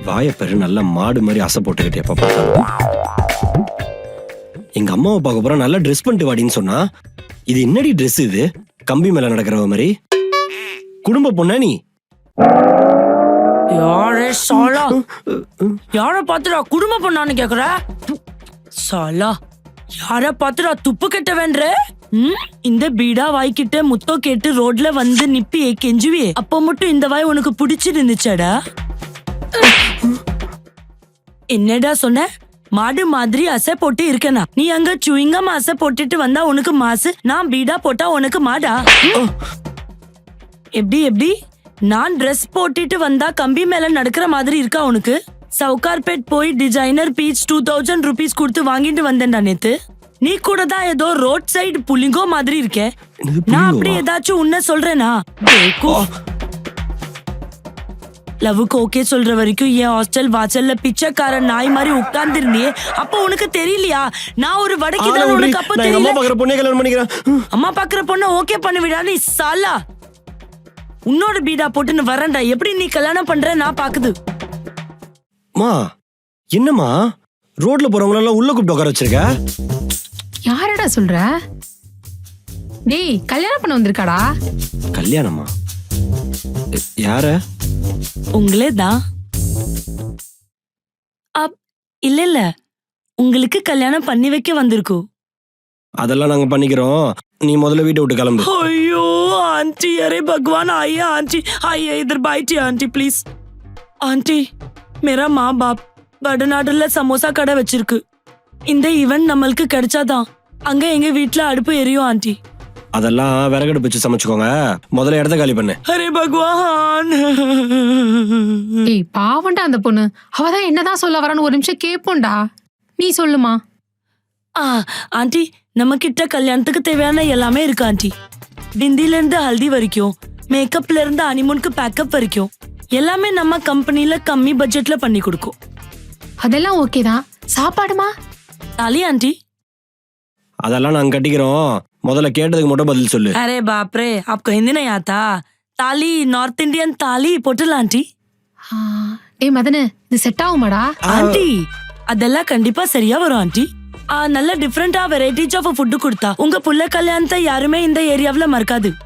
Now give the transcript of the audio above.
வாயப்பெரு நல்ல மாடு மாதிரி அசை போட்டுக்கிட்டே எப்ப பார்த்தாலும். எங்க அம்மாவை பார்க்க போறா நல்லா ட்ரெஸ் பண்ணிட்டு வாடின்னு சொன்னா, இது என்னடி ட்ரெஸ் இது? கம்பி மேல நடக்கிறவ மாதிரி. குடும்ப பொண்ணா நீ? யாரே சாலா? யார பாத்துடா குடும்ப பொண்ணான்னு கேக்குற? சாலா யார பாத்துடா துப்பு கெட்ட வேண்ட? இந்த பீடா வாய்க்கிட்ட முத்தோ கேட்டு ரோட்ல வந்து நிப்பி கெஞ்சுவே, அப்ப மட்டும் இந்த வாய் உனக்கு பிடிச்சிருந்துச்சாடா? என்னடா சொன்ன? மாடு மாதிரி அசை போட்டு இருக்கனா? நீ அங்க சுவிங்கம் அசை போட்டுட்டு வந்தா உனக்கு மாசு, நான் பீடா போட்டா உனக்கு மாடா? எப்படி எப்படி? நான் ட்ரெஸ் போட்டுட்டு வந்தா கம்பி மேல நடக்கிற மாதிரி இருக்கா உனக்கு? சவுகார்பேட் போய் டிசைனர் பீச் 2000 rupees கொடுத்து வாங்கிட்டு வந்தேன்டா நேத்து. நீ கூட தான் ஏதோ ரோட் சைடு புலிங்கோ மாதிரி இருக்கே. நான் அப்படி ஏதாச்சும் உன்ன சொல்றேனா? லவ்வுக்கு ஓகே சொல்ற வரைக்கும் என் ஹாஸ்டல் வாசல்ல பிச்சைக்கார நாய் மாதிரி உட்கார்ந்து இருந்தியே, அப்ப உனக்கு தெரியலையா நான் ஒரு வடக்கிதான்? உனக்கு அப்ப தெரியல? அம்மா பாக்குற பொண்ண ஓகே பண்ணுவிடா நீ சாலா. உன்னோட பீடா போட்டுன்னு வரேன்டா. எப்படி நீ கல்யாணம் பண்ற நான் பாக்குது. மா என்னம்மா ரோட்ல போறவங்க எல்லாம் உள்ள கூப்பிட்டு உட்கார வச்சிருக்க? யாரடா சொல்ற? டேய் கல்யாணம் பண்ண வந்திருக்காடா. கல்யாணமா? யார? உங்களே தான். இல்ல இல்ல, உங்களுக்கு கல்யாணம் பண்ணி வைக்க வந்திருக்கோம். அதெல்லாம் நாங்க பண்ணிக்கிறோம், நீ முதல்ல வீட்டை விட்டு கிளம்பு. ஐயோ आंटी, अरे भगवान आइए आंटी, आइए इधर बैठिए आंटी प्लीज. आंटी मेरा माँ बाप வடநாடுல சமோசா கடை வச்சிருக்கு. இந்த ஈவென்ட் நம்மளுக்கு கிடைச்சாதான் அங்க எங்க வீட்டுல அடுப்பு எரியும் ஆண்டி. அதெல்லாம் விறகடுப்பு வச்சு சமைச்சுக்கோங்க, முதல்ல இடத்த காலி பண்ணு. அரே பகவான். ஏய் பாவண்டா அந்த பொண்ணு, அவதான் என்னதான் சொல்ல வரான்னு ஒரு நிமிஷம் கேப்போண்டா. நீ சொல்லுமா. ஆண்டி நம்ம கிட்ட கல்யாணத்துக்கு தேவையான எல்லாமே இருக்கு ஆண்டி. பிந்தில இருந்து ஹல்தி வரைக்கும், மேக்கப்ல இருந்து ஹனிமூனுக்கு பேக்கப் வரைக்கும் எல்லாமே நம்ம கம்பெனில கம்மி பட்ஜெட்ல பண்ணி கொடுக்கும். அதெல்லாம் ஓகே தான். சாப்பாடுமா? தாலி ஆண்டி. அதெல்லாம் நாங்க கட்டிக்கிறோம், முதல்ல கேட்டதுக்கு மட்டும் பதில் சொல்லு. அரே பாப்ரே, आपको हिंदी नहीं आता? தாலி நார்த் இந்தியன் தாலி போட்டுலாம் ஆண்டி. டேய் மதனு, இது செட் ஆகுமாடா? ஆண்டி அதெல்லாம் கண்டிப்பா சரியா வரும் ஆண்டி. நல்ல டிஃபரெண்டா வெரைட்டிஸ் ஆஃப் ஃபுட் கொடுத்தா உங்க புள்ள கல்யாணத்தை யாருமே இந்த ஏரியாவுல மறக்காது.